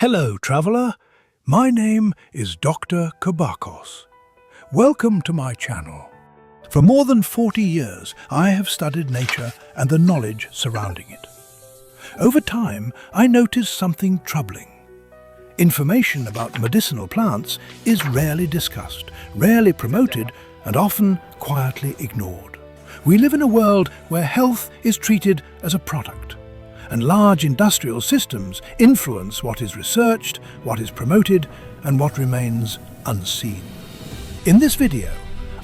Hello, traveler. My name is Dr. Kobakos. Welcome to my channel. For more than 40 years, I have studied nature and the knowledge surrounding it. Over time, I noticed something troubling. Information about medicinal plants is rarely discussed, rarely promoted, and often quietly ignored. We live in a world where health is treated as a product, and large industrial systems influence what is researched, what is promoted, and what remains unseen. In this video,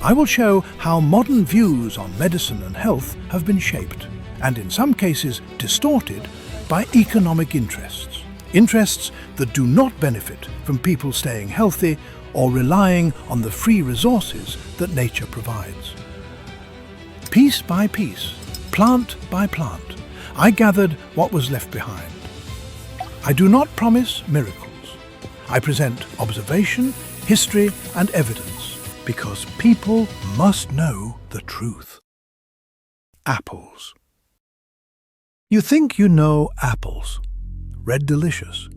I will show how modern views on medicine and health have been shaped, and in some cases distorted, by economic interests. Interests that do not benefit from people staying healthy or relying on the free resources that nature provides. Piece by piece, plant by plant, I gathered what was left behind. I do not promise miracles. I present observation, history, and evidence, because people must know the truth. Apples. You think you know apples. Red Delicious,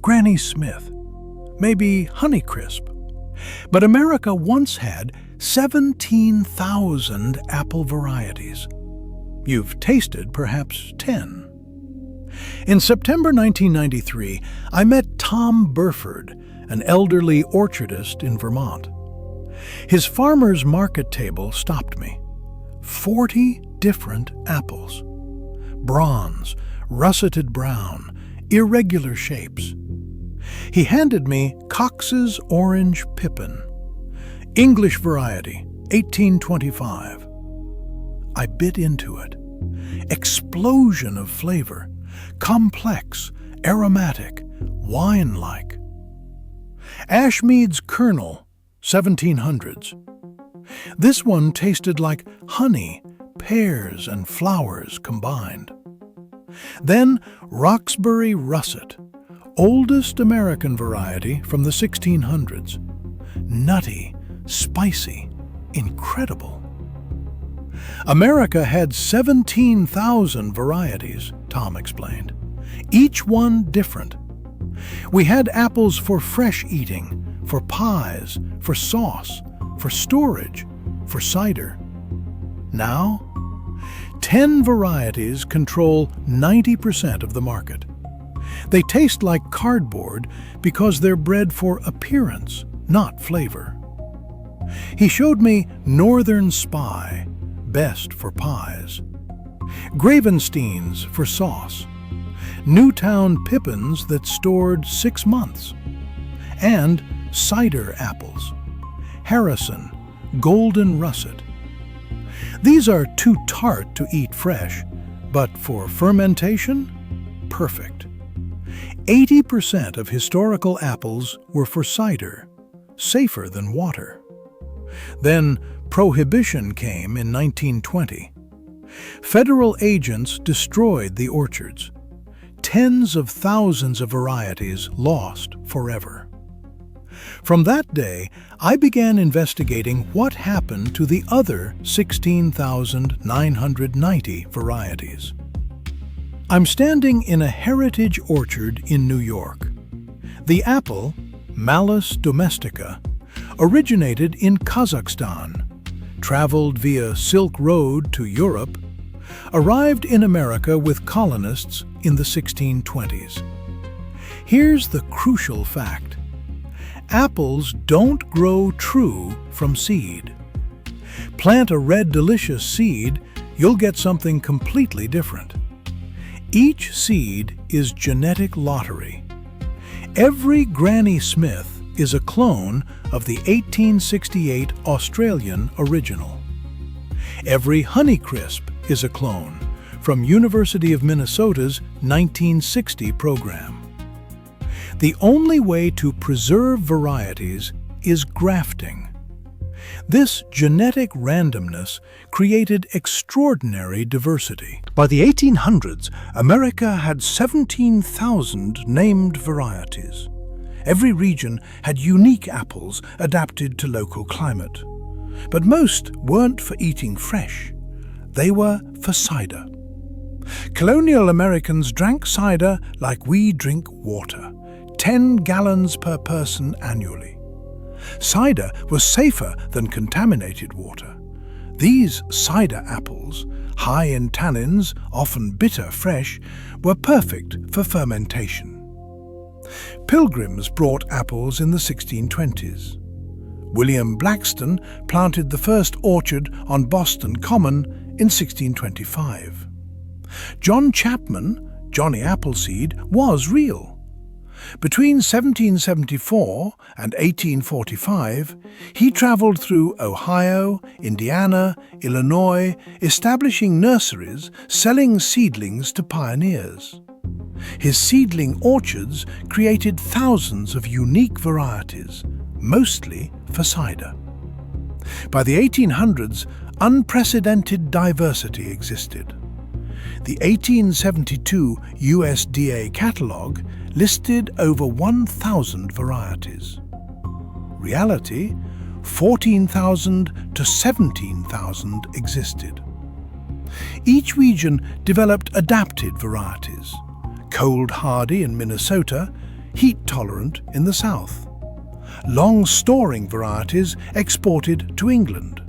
Granny Smith, maybe Honeycrisp. But America once had 17,000 apple varieties. You've tasted perhaps 10. In September 1993, I met Tom Burford, an elderly orchardist in Vermont. His farmer's market table stopped me. 40 different apples. Bronze, russeted brown, irregular shapes. He handed me Cox's Orange Pippin, English variety, 1825. I bit into it. Explosion of flavor, complex, aromatic, wine-like. Ashmead's Kernel, 1700s. This one tasted like honey, pears, and flowers combined. Then Roxbury Russet, oldest American variety from the 1600s. Nutty, spicy, incredible. America had 17,000 varieties, Tom explained, each one different. We had apples for fresh eating, for pies, for sauce, for storage, for cider. Now, 10 varieties control 90% of the market. They taste like cardboard because they're bred for appearance, not flavor. He showed me Northern Spy, best for pies, Gravensteins for sauce, Newtown Pippins that stored 6 months, and cider apples, Harrison, Golden Russet. These are too tart to eat fresh, but for fermentation, perfect. 80% of historical apples were for cider, safer than water. Then Prohibition came in 1920. Federal agents destroyed the orchards. Tens of thousands of varieties lost forever. From that day, I began investigating what happened to the other 16,990 varieties. I'm standing in a heritage orchard in New York. The apple, Malus domestica, originated in Kazakhstan, traveled via Silk Road to Europe, arrived in America with colonists in the 1620s. Here's the crucial fact. Apples don't grow true from seed. Plant a Red Delicious seed, you'll get something completely different. Each seed is genetic lottery. Every Granny Smith is a clone of the 1868 Australian original. Every Honeycrisp is a clone from University of Minnesota's 1960 program. The only way to preserve varieties is grafting. This genetic randomness created extraordinary diversity. By the 1800s, America had 17,000 named varieties. Every region had unique apples adapted to local climate. But most weren't for eating fresh. They were for cider. Colonial Americans drank cider like we drink water, 10 gallons per person annually. Cider was safer than contaminated water. These cider apples, high in tannins, often bitter fresh, were perfect for fermentation. Pilgrims brought apples in the 1620s. William Blackstone planted the first orchard on Boston Common in 1625. John Chapman, Johnny Appleseed, was real. Between 1774 and 1845, he traveled through Ohio, Indiana, Illinois, establishing nurseries, selling seedlings to pioneers. His seedling orchards created thousands of unique varieties, mostly for cider. By the 1800s, unprecedented diversity existed. The 1872 USDA catalogue listed over 1,000 varieties. Reality, 14,000 to 17,000 existed. Each region developed adapted varieties, cold hardy in Minnesota, heat tolerant in the south. Long storing varieties exported to England.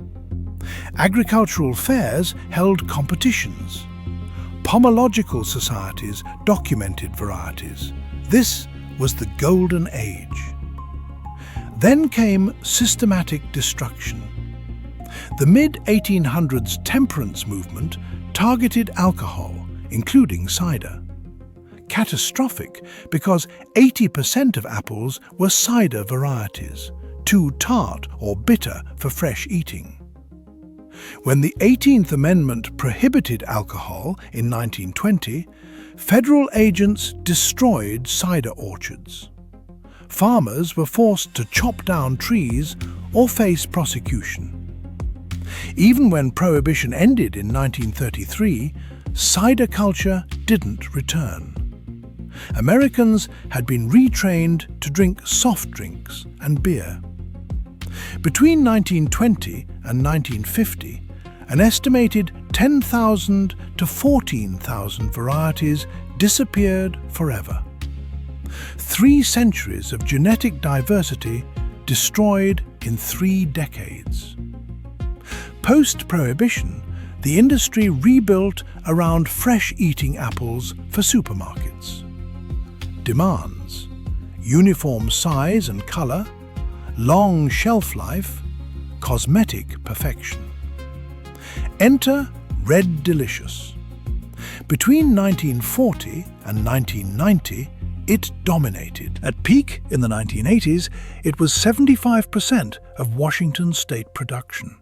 Agricultural fairs held competitions. Pomological societies documented varieties. This was the golden age. Then came systematic destruction. The mid-1800s temperance movement targeted alcohol, including cider. Catastrophic because 80% of apples were cider varieties, too tart or bitter for fresh eating. When the 18th Amendment prohibited alcohol in 1920, federal agents destroyed cider orchards. Farmers were forced to chop down trees or face prosecution. Even when Prohibition ended in 1933, cider culture didn't return. Americans had been retrained to drink soft drinks and beer. Between 1920 and 1950, an estimated 10,000 to 14,000 varieties disappeared forever. 3 centuries of genetic diversity destroyed in 3 decades. Post-Prohibition, the industry rebuilt around fresh-eating apples for supermarkets. Demands: uniform size and color, long shelf life, cosmetic perfection. Enter Red Delicious. Between 1940 and 1990, it dominated. At peak in the 1980s, it was 75% of Washington state production.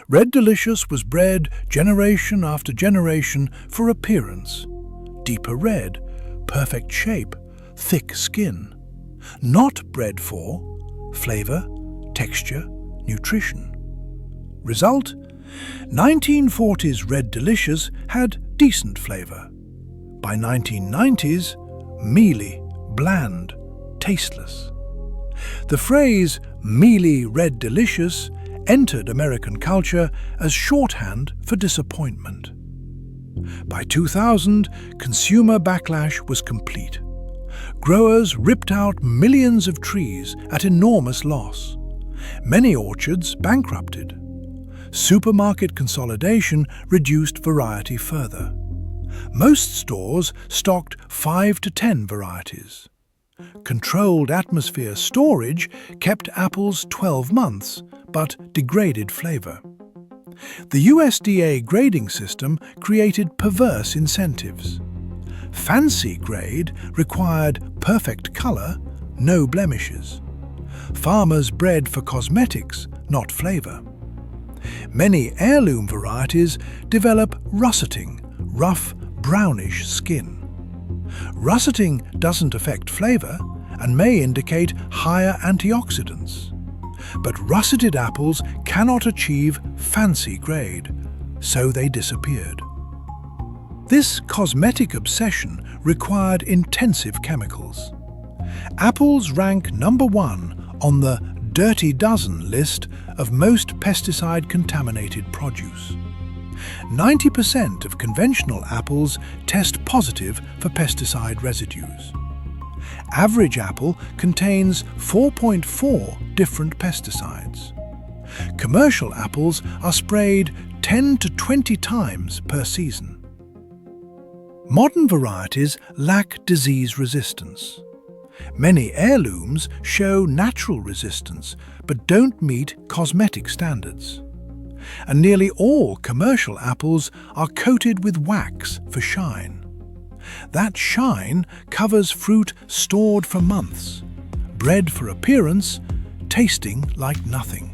Red Delicious was bred generation after generation for appearance. Deeper red, perfect shape, thick skin. Not bred for flavor, texture, nutrition. Result? 1940s Red Delicious had decent flavor. By 1990s, mealy, bland, tasteless. The phrase mealy Red Delicious entered American culture as shorthand for disappointment. By 2000, consumer backlash was complete. Growers ripped out millions of trees at enormous loss. Many orchards bankrupted. Supermarket consolidation reduced variety further. Most stores stocked 5 to 10 varieties. Controlled atmosphere storage kept apples 12 months, but degraded flavor. The USDA grading system created perverse incentives. Fancy grade required perfect color, no blemishes. Farmers bred for cosmetics, not flavor. Many heirloom varieties develop russeting, rough, brownish skin. Russeting doesn't affect flavor and may indicate higher antioxidants. But russeted apples cannot achieve fancy grade, so they disappeared. This cosmetic obsession required intensive chemicals. Apples rank number 1 on the Dirty Dozen list of most pesticide-contaminated produce. 90% of conventional apples test positive for pesticide residues. average apple contains 4.4 different pesticides. Commercial apples are sprayed 10 to 20 times per season. Modern varieties lack disease resistance. Many heirlooms show natural resistance but don't meet cosmetic standards. And nearly all commercial apples are coated with wax for shine. That shine covers fruit stored for months, bred for appearance, tasting like nothing.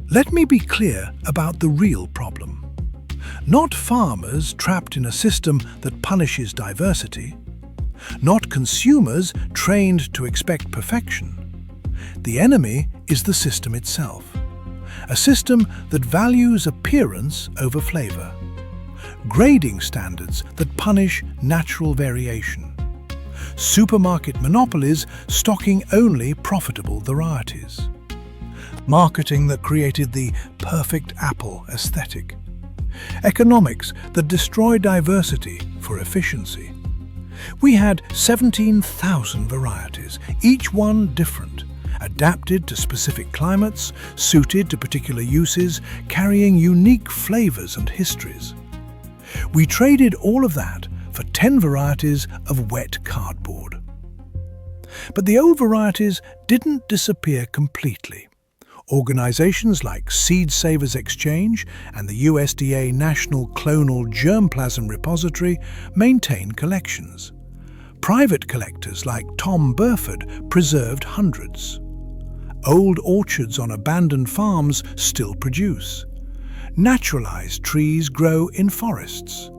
Let me be clear about the real problem. Not farmers trapped in a system that punishes diversity. Not consumers trained to expect perfection. The enemy is the system itself. A system that values appearance over flavor. Grading standards that punish natural variation. Supermarket monopolies stocking only profitable varieties. Marketing that created the perfect apple aesthetic. Economics that destroy diversity for efficiency. We had 17,000 varieties, each one different, adapted to specific climates, suited to particular uses, carrying unique flavors and histories. We traded all of that for 10 varieties of wet cardboard. But the old varieties didn't disappear completely. Organizations like Seed Savers Exchange and the USDA National Clonal Germplasm Repository maintain collections. Private collectors like Tom Burford preserved hundreds. Old orchards on abandoned farms still produce. Naturalized trees grow in forests.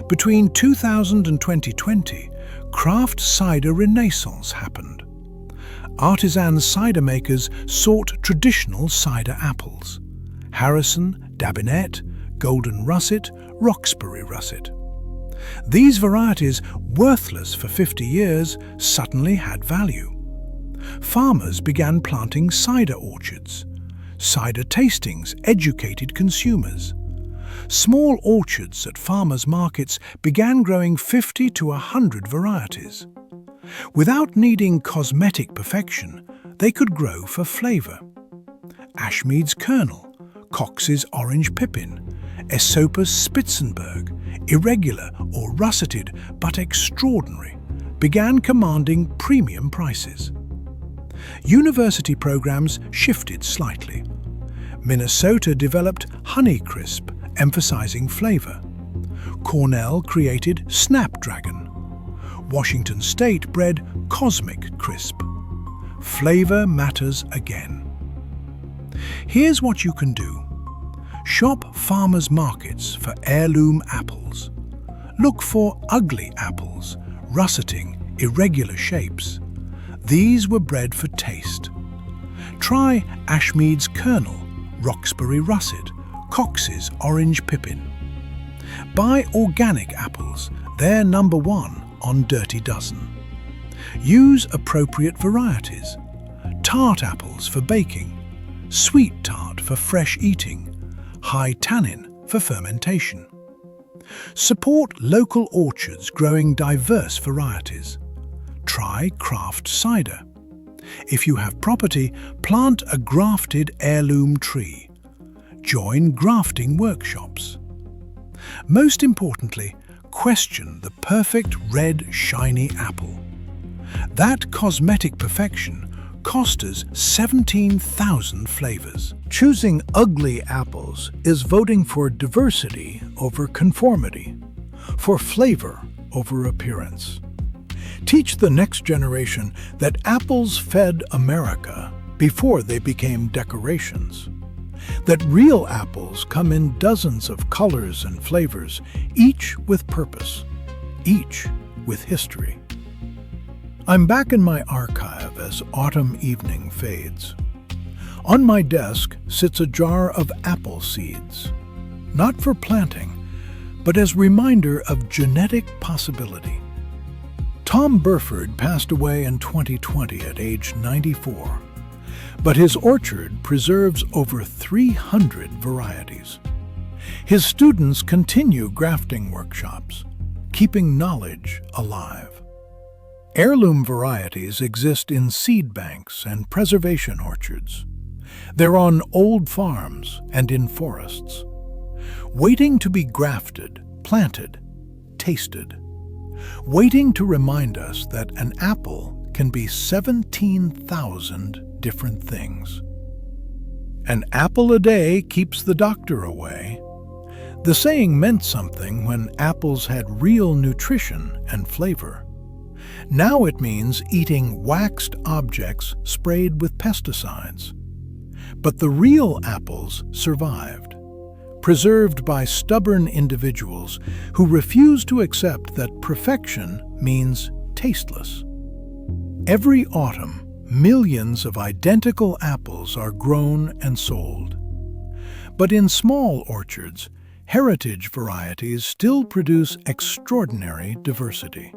Between 2000 and 2020, craft cider renaissance happened. Artisan cider makers sought traditional cider apples: Harrison, Dabinet, Golden Russet, Roxbury Russet. These varieties, worthless for 50 years, suddenly had value. Farmers began planting cider orchards. Cider tastings educated consumers. Small orchards at farmers' markets began growing 50 to 100 varieties. Without needing cosmetic perfection, they could grow for flavor. Ashmead's Kernel, Cox's Orange Pippin, Aesopus Spitzenberg, irregular or russeted but extraordinary, began commanding premium prices. University programs shifted slightly. Minnesota developed Honeycrisp, emphasizing flavor. Cornell created Snapdragon. Washington State bred Cosmic Crisp. Flavor matters again. Here's what you can do. Shop farmers' markets for heirloom apples. Look for ugly apples, russeting, irregular shapes. These were bred for taste. Try Ashmead's Kernel, Roxbury Russet, Cox's Orange Pippin. Buy organic apples, they're number one on Dirty Dozen. Use appropriate varieties. Tart apples for baking, sweet tart for fresh eating, high tannin for fermentation. Support local orchards growing diverse varieties. Try craft cider. If you have property, plant a grafted heirloom tree. Join grafting workshops. Most importantly, question the perfect red, shiny apple. That cosmetic perfection cost us 17,000 flavors. Choosing ugly apples is voting for diversity over conformity, for flavor over appearance. Teach the next generation that apples fed America before they became decorations. That real apples come in dozens of colors and flavors, each with purpose, each with history. I'm back in my archive as autumn evening fades. On my desk sits a jar of apple seeds, not for planting, but as reminder of genetic possibility. Tom Burford passed away in 2020 at age 94, but his orchard preserves over 300 varieties. His students continue grafting workshops, keeping knowledge alive. Heirloom varieties exist in seed banks and preservation orchards. They're on old farms and in forests, waiting to be grafted, planted, tasted, waiting to remind us that an apple can be 17,000 different things. An apple a day keeps the doctor away. The saying meant something when apples had real nutrition and flavor. Now it means eating waxed objects sprayed with pesticides. But the real apples survived, preserved by stubborn individuals who refuse to accept that perfection means tasteless. Every autumn, millions of identical apples are grown and sold. But in small orchards, heritage varieties still produce extraordinary diversity.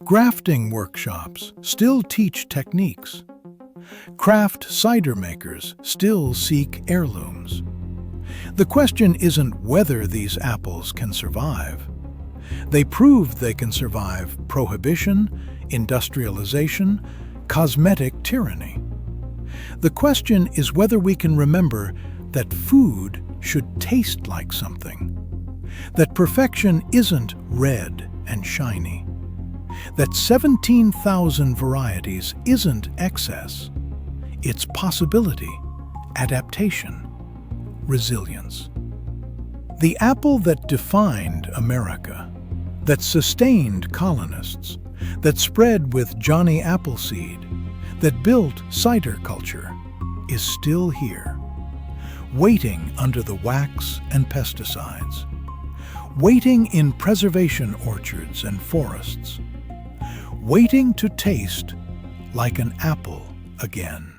Grafting workshops still teach techniques. Craft cider makers still seek heirlooms. The question isn't whether these apples can survive. They proved they can survive prohibition, industrialization, cosmetic tyranny. The question is whether we can remember that food should taste like something, that perfection isn't red and shiny, that 17,000 varieties isn't excess. It's possibility, adaptation, resilience. The apple that defined America, that sustained colonists, that spread with Johnny Appleseed, that built cider culture, is still here, waiting under the wax and pesticides, waiting in preservation orchards and forests, waiting to taste like an apple again.